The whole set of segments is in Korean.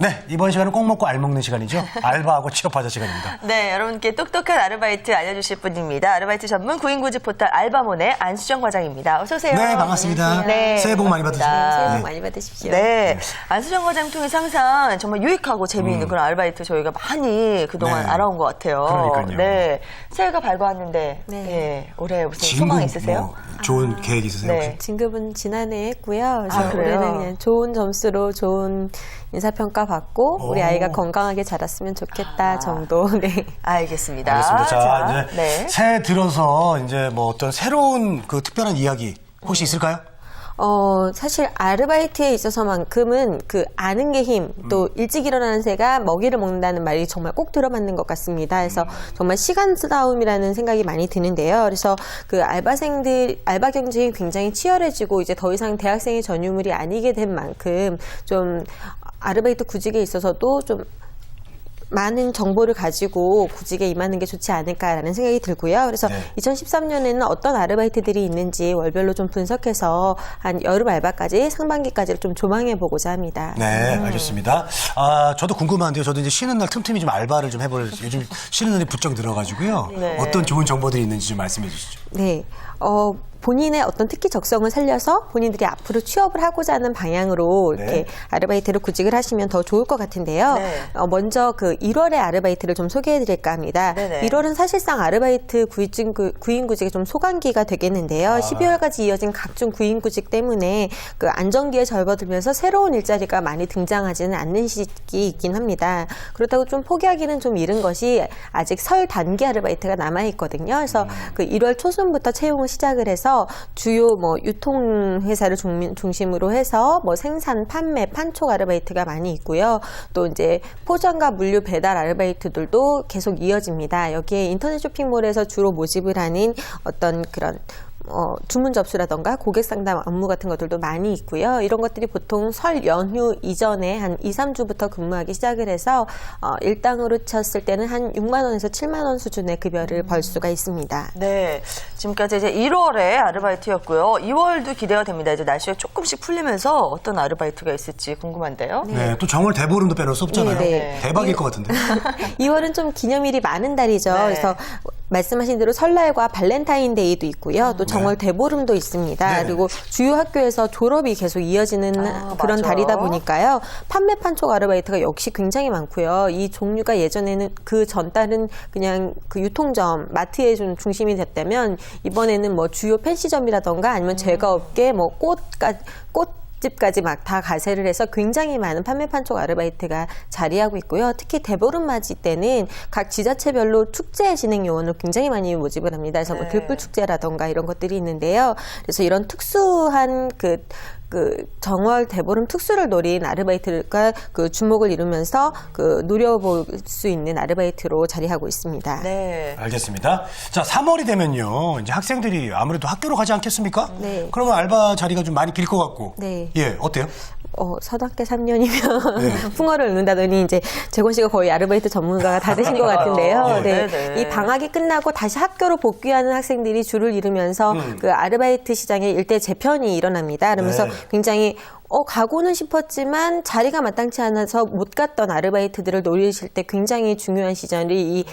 네, 이번 시간은 꼭 먹고 알 먹는 시간이죠. 알바하고 취업하자 시간입니다. 네, 여러분께 똑똑한 아르바이트 알려주실 분입니다. 아르바이트 전문 구인구직 포털 알바몬의 안수정 과장입니다. 어서 오세요. 네, 반갑습니다. 네, 새해 복 많이 받으세요. 새해 복 많이 받으십시오. 네, 안수정 과장 통해서 항상 정말 유익하고 재미있는 그런 아르바이트 저희가 많이 그동안 네. 알아온 것 같아요. 그러니까요. 네, 새해가 밝아왔는데 네. 네, 올해 무슨 지금 소망 있으세요? 뭐 좋은 계획 있으세요? 네. 혹시? 진급은 지난해 했고요. 그래서 그래요? 올해는 그냥 좋은 점수로 좋은 인사평가 받고 우리 오. 아이가 건강하게 자랐으면 좋겠다 정도. 네. 알겠습니다. 알겠습니다. 자, 이제 네. 새해 들어서 이제 뭐 어떤 새로운 그 특별한 이야기 혹시 있을까요? 사실 아르바이트에 있어서만큼은 그 아는 게 힘, 또 일찍 일어나는 새가 먹이를 먹는다는 말이 정말 꼭 들어맞는 것 같습니다. 그래서 정말 시간 싸움이라는 생각이 많이 드는데요. 그래서 그 알바생들, 알바 경쟁이 굉장히 치열해지고 이제 더 이상 대학생의 전유물이 아니게 된 만큼 좀 아르바이트 구직에 있어서도 좀 많은 정보를 가지고 구직에 임하는 게 좋지 않을까라는 생각이 들고요. 그래서 네. 2013년에는 어떤 아르바이트들이 있는지 월별로 좀 분석해서 한 여름 알바까지 상반기까지를 좀 조망해 보고자 합니다. 네, 알겠습니다. 저도 궁금한데요. 저도 이제 쉬는 날 틈틈이 좀 알바를 좀 해볼, 요즘 쉬는 날이 부쩍 들어가지고 네. 어떤 좋은 정보들이 있는지 좀 말씀해 주시죠. 네. 본인의 어떤 특기 적성을 살려서 본인들이 앞으로 취업을 하고자 하는 방향으로 이렇게 네. 아르바이트를 구직을 하시면 더 좋을 것 같은데요. 네. 먼저 그 1월의 아르바이트를 좀 소개해 드릴까 합니다. 네네. 1월은 사실상 아르바이트 구인구직의 좀 소강기가 되겠는데요. 12월까지 이어진 각종 구인구직 때문에 그 안정기에 접어들면서 새로운 일자리가 많이 등장하지는 않는 시기이 있긴 합니다. 그렇다고 좀 포기하기는 좀 이른 것이 아직 설 단기 아르바이트가 남아있거든요. 그래서 그 1월 초순부터 채용을 시작을 해서 주요 뭐 유통회사를 중심으로 해서 뭐 생산, 판매, 판촉 아르바이트가 많이 있고요. 또 이제 포장과 물류 배달 아르바이트들도 계속 이어집니다. 여기에 인터넷 쇼핑몰에서 주로 모집을 하는 어떤 그런 주문 접수라던가 고객 상담 업무 같은 것들도 많이 있고요. 이런 것들이 보통 설 연휴 이전에 한 2, 3주부터 근무하기 시작을 해서 일당으로 쳤을 때는 한 6만 원에서 7만 원 수준의 급여를 벌 수가 있습니다. 네, 지금까지 이제 1월에 아르바이트였고요. 2월도 기대가 됩니다. 이제 날씨가 조금씩 풀리면서 어떤 아르바이트가 있을지 궁금한데요. 네, 또 정월 대보름도 빼놓을 수 없잖아요. 네, 네. 대박일 것 같은데. 2월은 좀 기념일이 많은 달이죠. 네. 그래서 말씀하신 대로 설날과 발렌타인데이도 있고요. 또 정월 대보름도 있습니다. 네. 그리고 주요 학교에서 졸업이 계속 이어지는 그런 맞아요. 달이다 보니까요. 판매 판촉 아르바이트가 역시 굉장히 많고요. 이 종류가 예전에는 그 전달은 그냥 그 유통점, 마트에 좀 중심이 됐다면 이번에는 뭐 주요 펜시점이라던가 아니면 제과업계, 뭐 꽃집까지 막 다 가세를 해서 굉장히 많은 판매 판촉 아르바이트가 자리하고 있고요. 특히 대보름 맞이 때는 각 지자체별로 축제 진행 요원을 굉장히 많이 모집을 합니다. 그래서 뭐 들불 축제라던가 이런 것들이 있는데요. 그래서 이런 특수한 그 정월 대보름 특수를 노린 아르바이트가 그 주목을 이루면서 그 누려볼 수 있는 아르바이트로 자리하고 있습니다. 네. 알겠습니다. 자, 3월이 되면요. 이제 학생들이 아무래도 학교로 가지 않겠습니까? 네. 그러면 알바 자리가 좀 많이 빌 것 같고. 네. 예, 어때요? 서당대 3년이면 네. 풍어를 읽는다더니 이제 재권 씨가 거의 아르바이트 전문가가 다 되신 것 같은데요. 네. 네. 이 방학이 끝나고 다시 학교로 복귀하는 학생들이 줄을 이루면서 그 아르바이트 시장에 일대 재편이 일어납니다. 그러면서 네. 굉장히 가고는 싶었지만 자리가 마땅치 않아서 못 갔던 아르바이트들을 노리실 때 굉장히 중요한 시즌이 이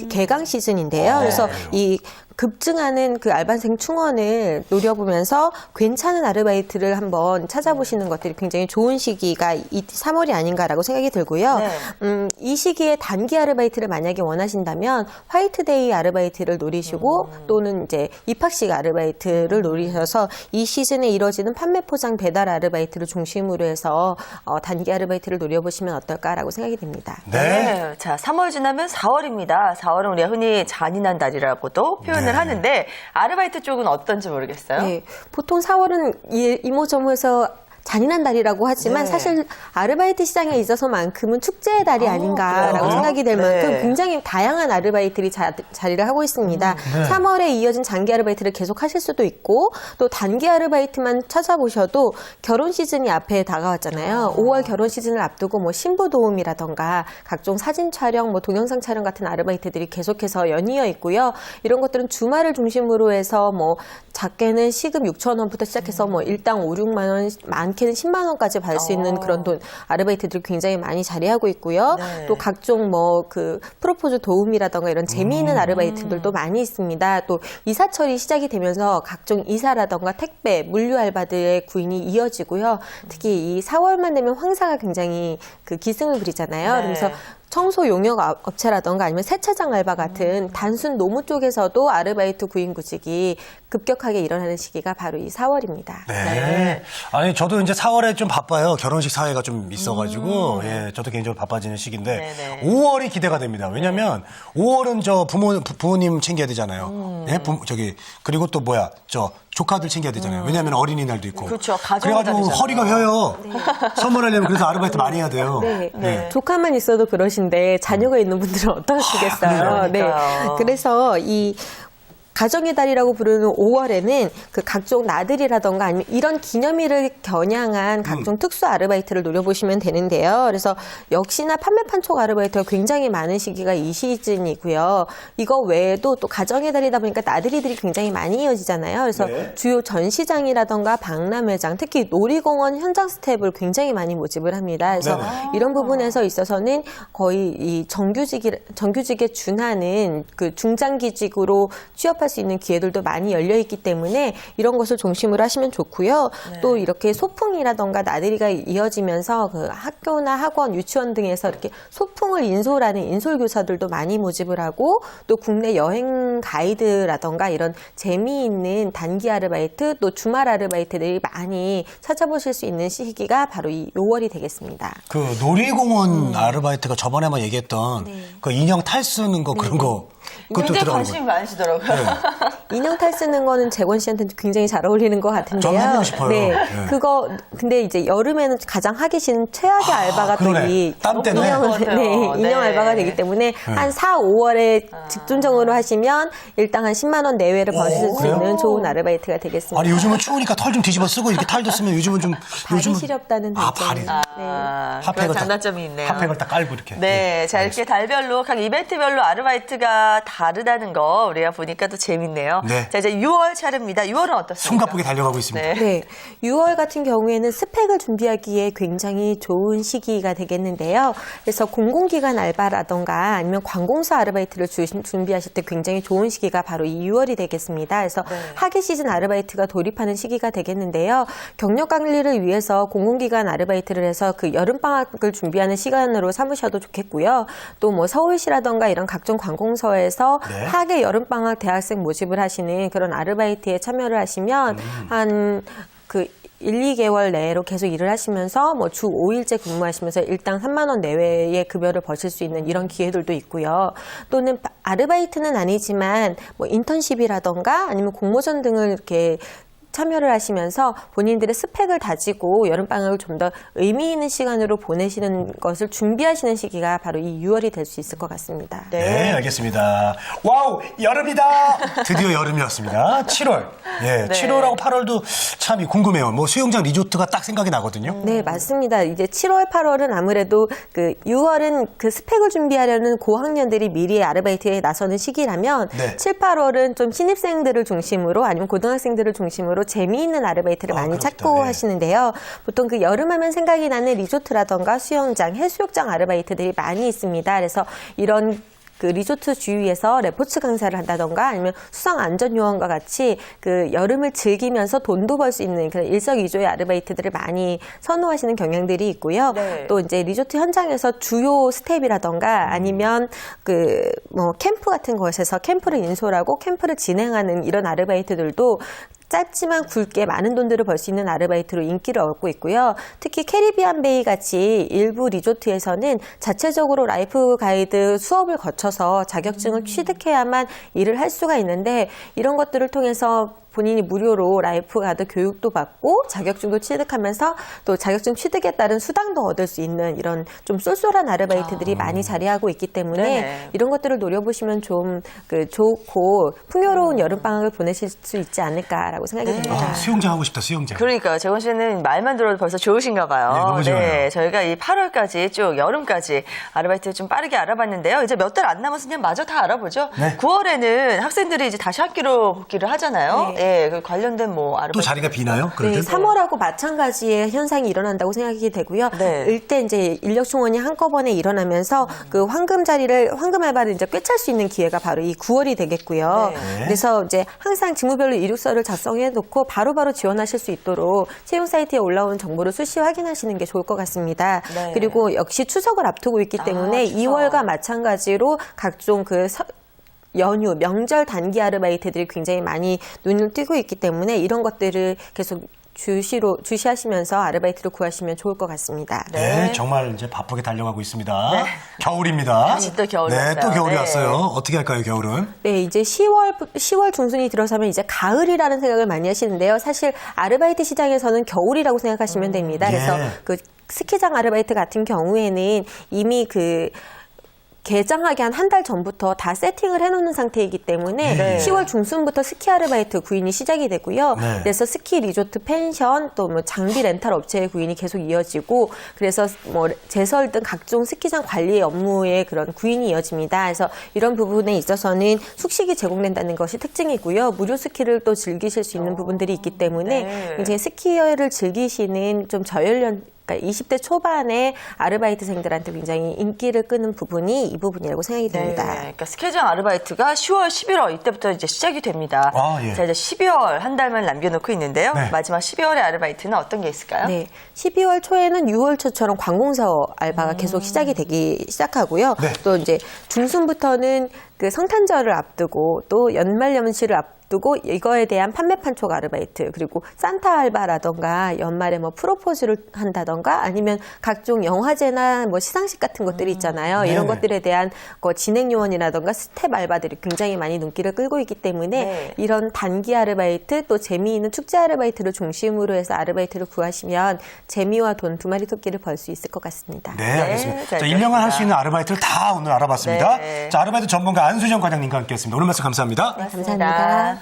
개강 시즌인데요. 그래서 이 급증하는 그 알바생 충원을 노려보면서 괜찮은 아르바이트를 한번 찾아보시는 것들이 굉장히 좋은 시기가 이 3월이 아닌가라고 생각이 들고요. 네. 이 시기에 단기 아르바이트를 만약에 원하신다면 화이트데이 아르바이트를 노리시고 또는 이제 입학식 아르바이트를 노리셔서 이 시즌에 이뤄지는 판매 포장 배달 아르바이트를 중심으로 해서 단기 아르바이트를 노려보시면 어떨까라고 생각이 됩니다. 네. 자, 3월 지나면 4월입니다. 4월은 우리가 흔히 잔인한 달이라고도 표현을 하는데 아르바이트 쪽은 어떤지 모르겠어요. 네, 보통 4월은 이모저모에서 잔인한 달이라고 하지만 네. 사실 아르바이트 시장에 있어서만큼은 축제의 달이 아닌가라고 그래요? 생각이 될 만큼 네. 굉장히 다양한 아르바이트들이 자리를 하고 있습니다. 3월에 이어진 장기 아르바이트를 계속 하실 수도 있고 또 단기 아르바이트만 찾아보셔도 결혼 시즌이 앞에 다가왔잖아요. 5월 결혼 시즌을 앞두고 뭐 신부 도우미라던가 각종 사진 촬영, 뭐 동영상 촬영 같은 아르바이트들이 계속해서 연이어 있고요. 이런 것들은 주말을 중심으로 해서 뭐 작게는 시급 6,000원부터 시작해서 뭐 일당 5, 6만 원, 많게는 많게는 10만 원까지 받을 수 있는 그런 돈 아르바이트들이 굉장히 많이 자리하고 있고요. 네. 또 각종 뭐 그 프로포즈 도움이라던가 이런 재미있는 아르바이트들도 많이 있습니다. 또 이사철이 시작이 되면서 각종 이사라던가 택배, 물류 알바들의 구인이 이어지고요. 특히 이 4월만 되면 황사가 굉장히 그 기승을 부리잖아요. 네. 그러면서 청소 용역 업체라던가 아니면 세차장 알바 같은 단순 노무 쪽에서도 아르바이트 구인 구직이 급격하게 일어나는 시기가 바로 이 4월입니다. 네. 아니, 저도 이제 4월에 좀 바빠요. 결혼식 사회가 좀 있어가지고, 예, 저도 개인적으로 바빠지는 시기인데, 네네. 5월이 기대가 됩니다. 왜냐면, 5월은 저 부모님 챙겨야 되잖아요. 예, 그리고 또 뭐야, 조카들 챙겨야 되잖아요. 왜냐면 어린이날도 있고. 그렇죠. 가정의 그래가지고 달이잖아요. 허리가 휘어요. 선물하려면 그래서 아르바이트 많이 해야 돼요. 네. 조카만 있어도 그러신데 자녀가 있는 분들은 어떠시겠어요? 네. 그러니까요. 그래서 이 가정의 달이라고 부르는 5월에는 그 각종 나들이라던가 아니면 이런 기념일을 겨냥한 각종 특수 아르바이트를 노려보시면 되는데요. 그래서 역시나 판매 판촉 아르바이트가 굉장히 많은 시기가 이 시즌이고요. 이거 외에도 또 가정의 달이다 보니까 나들이들이 굉장히 많이 이어지잖아요. 그래서 네. 주요 전시장이라던가 박람회장, 특히 놀이공원 현장 스텝을 굉장히 많이 모집을 합니다. 그래서 네네. 이런 부분에서 있어서는 거의 이 정규직에 준하는 그 중장기직으로 취업할 수 있는 기회들도 많이 열려 있기 때문에 이런 것을 중심으로 하시면 좋고요. 또 이렇게 소풍이라던가 나들이가 이어지면서 그 학교나 학원, 유치원 등에서 이렇게 소풍을 인솔하는 인솔교사들도 많이 모집을 하고 또 국내 여행 가이드라던가 이런 재미있는 단기 아르바이트 또 주말 아르바이트들이 많이 찾아보실 수 있는 시기가 바로 이 5월이 되겠습니다. 그 놀이공원 아르바이트가 저번에만 얘기했던 그 인형 탈 쓰는 거 그런 거. 그것도 굉장히 들어가는 관심이 거예요. 많으시더라고요. 인형 탈 쓰는 거는 재권 씨한테 굉장히 잘 어울리는 것 같은데요. 저는 해보고 싶어요. 네. 네. 그거, 근데 이제 여름에는 가장 하기 싫은 최악의 알바가 또 그러네. 이 땀 때문에. 인형, 그런 것 같아요. 네, 인형 네. 알바가 되기 때문에 한 4, 5월에 집중적으로 하시면 일당 한 10만 원 내외를 버실 수 그래요? 있는 좋은 아르바이트가 되겠습니다. 아니, 요즘은 추우니까 털 좀 뒤집어 쓰고 이렇게 탈도 쓰면 요즘은 좀. 발이 요즘은 시렵다는 발이. 단점이. 그런 핫팩을 딱- 장단점이 있네요. 핫팩을 딱 깔고 이렇게. 네, 자 이렇게 달별로 각 이벤트별로 아르바이트가 다르다는 거 우리가 보니까 또 재밌네요. 네. 자 이제 6월 차례입니다. 6월은 어떻습니까? 숨가쁘게 달려가고 있습니다. 네. 네. 6월 같은 경우에는 스펙을 준비하기에 굉장히 좋은 시기가 되겠는데요. 그래서 공공기관 알바라던가 아니면 관공서 아르바이트를 준비하실 때 굉장히 좋은 시기가 바로 이 6월이 되겠습니다. 그래서 하계 시즌 아르바이트가 돌입하는 시기가 되겠는데요. 경력 관리를 위해서 공공기관 아르바이트를 해서 그 여름방학을 준비하는 시간으로 삼으셔도 좋겠고요. 또 뭐 서울시라던가 이런 각종 관공서에서 네. 하계 여름방학 대학생 모집을 하시는 그런 아르바이트에 참여를 하시면 한 그 1, 2개월 내로 계속 일을 하시면서 뭐 주 5일째 근무하시면서 일당 3만 원 내외의 급여를 버실 수 있는 이런 기회들도 있고요. 또는 아르바이트는 아니지만 뭐 인턴십이라던가 아니면 공모전 등을 이렇게 참여를 하시면서 본인들의 스펙을 다지고 여름방학을 좀 더 의미 있는 시간으로 보내시는 것을 준비하시는 시기가 바로 이 6월이 될 수 있을 것 같습니다. 네, 알겠습니다. 와우, 여름이다! 드디어 여름이었습니다. 7월. 예, 네. 7월하고 8월도 참 궁금해요. 뭐 수영장 리조트가 딱 생각이 나거든요. 네, 맞습니다. 이제 7월, 8월은 아무래도 그 6월은 그 스펙을 준비하려는 고학년들이 미리 아르바이트에 나서는 시기라면 네. 7, 8월은 좀 신입생들을 중심으로 아니면 고등학생들을 중심으로 재미있는 아르바이트를 많이 그렇겠다. 찾고 네. 하시는데요. 보통 그 여름하면 생각이 나는 리조트라던가 수영장, 해수욕장 아르바이트들이 많이 있습니다. 그래서 이런 그 리조트 주위에서 레포츠 강사를 한다던가 아니면 수상 안전 요원과 같이 그 여름을 즐기면서 돈도 벌 수 있는 그런 일석이조의 아르바이트들을 많이 선호하시는 경향들이 있고요. 네. 또 이제 리조트 현장에서 주요 스텝이라던가 아니면 그 뭐 캠프 같은 곳에서 캠프를 인솔하고 캠프를 진행하는 이런 아르바이트들도 짧지만 굵게 많은 돈들을 벌 수 있는 아르바이트로 인기를 얻고 있고요. 특히 캐리비안 베이 같이 일부 리조트에서는 자체적으로 라이프 가이드 수업을 거쳐서 자격증을 취득해야만 일을 할 수가 있는데 이런 것들을 통해서 본인이 무료로 라이프 가이드 교육도 받고 자격증도 취득하면서 또 자격증 취득에 따른 수당도 얻을 수 있는 이런 좀 쏠쏠한 아르바이트들이 많이 자리하고 있기 때문에 네네. 이런 것들을 노려보시면 좀 그 좋고 풍요로운 여름방학을 보내실 수 있지 않을까라고 생각이 됩니다. 아, 수영장 하고 싶다, 수영장. 그러니까요. 재원 씨는 말만 들어도 벌써 좋으신가 봐요. 네, 너무 좋아요. 저희가 이 8월까지 쭉 여름까지 아르바이트 좀 빠르게 알아봤는데요. 이제 몇 달 안 남았으니 마저 다 알아보죠. 네. 9월에는 학생들이 이제 다시 학교로 복귀를 하잖아요. 네. 예, 그 관련된 뭐 아르바이트. 또 자리가 비나요? 그럴 네, 때? 3월하고 마찬가지의 현상이 일어난다고 생각이 되고요. 네. 일대 이제 인력 충원이 한꺼번에 일어나면서 그 황금 알바를 이제 꿰찰 수 있는 기회가 바로 이 9월이 되겠고요. 네. 그래서 이제 항상 직무별로 이력서를 작성해 놓고 바로바로 지원하실 수 있도록 채용 사이트에 올라오는 정보를 수시 확인하시는 게 좋을 것 같습니다. 네. 그리고 역시 추석을 앞두고 있기 때문에 추석. 2월과 마찬가지로 각종 연휴, 명절 단기 아르바이트들이 굉장히 많이 눈을 띄고 있기 때문에 이런 것들을 계속 주시하시면서 아르바이트를 구하시면 좋을 것 같습니다. 네, 정말 이제 바쁘게 달려가고 있습니다. 겨울입니다. 다시 또 겨울이 네, 왔어요. 또 겨울이 네. 왔어요. 어떻게 할까요, 겨울은? 네, 이제 10월 중순이 들어서면 이제 가을이라는 생각을 많이 하시는데요. 사실 아르바이트 시장에서는 겨울이라고 생각하시면 됩니다. 그래서 예. 그 스키장 아르바이트 같은 경우에는 이미 개장하기 한 달 전부터 다 세팅을 해놓는 상태이기 때문에 네. 10월 중순부터 스키 아르바이트 구인이 시작이 되고요. 네. 그래서 스키 리조트 펜션 또 뭐 장비 렌탈 업체의 구인이 계속 이어지고 그래서 뭐 제설 등 각종 스키장 관리 업무의 그런 구인이 이어집니다. 그래서 이런 부분에 있어서는 숙식이 제공된다는 것이 특징이고요. 무료 스키를 또 즐기실 수 있는 부분들이 있기 때문에 네. 이제 스키를 즐기시는 좀 저연령 그러니까 20대 초반의 아르바이트생들한테 굉장히 인기를 끄는 부분이 이 부분이라고 생각이 네, 듭니다. 그러니까 스키장 아르바이트가 10월, 11월 이때부터 이제 시작이 됩니다. 아, 예. 자, 이제 12월 한 달만 남겨놓고 있는데요. 네. 마지막 12월의 아르바이트는 어떤 게 있을까요? 네, 12월 초에는 6월 초처럼 관공서 알바가 계속 시작이 되기 시작하고요. 네. 또 이제 중순부터는 그 성탄절을 앞두고 또 연말연시를 앞두고 이거에 대한 판매 판촉 아르바이트 그리고 산타 알바라던가 연말에 뭐 프로포즈를 한다던가 아니면 각종 영화제나 뭐 시상식 같은 것들이 있잖아요. 네네. 이런 것들에 대한 진행 요원이라던가 스텝 알바들이 굉장히 많이 눈길을 끌고 있기 때문에 네. 이런 단기 아르바이트 또 재미있는 축제 아르바이트를 중심으로 해서 아르바이트를 구하시면 재미와 돈 두 마리 토끼를 벌 수 있을 것 같습니다. 네, 알겠습니다. 잘 자, 1년간 할 수 들었습니다. 있는 아르바이트를 다 오늘 알아봤습니다. 네. 자, 아르바이트 전문가 안수정 과장님과 함께했습니다. 오늘 말씀 감사합니다. 감사합니다.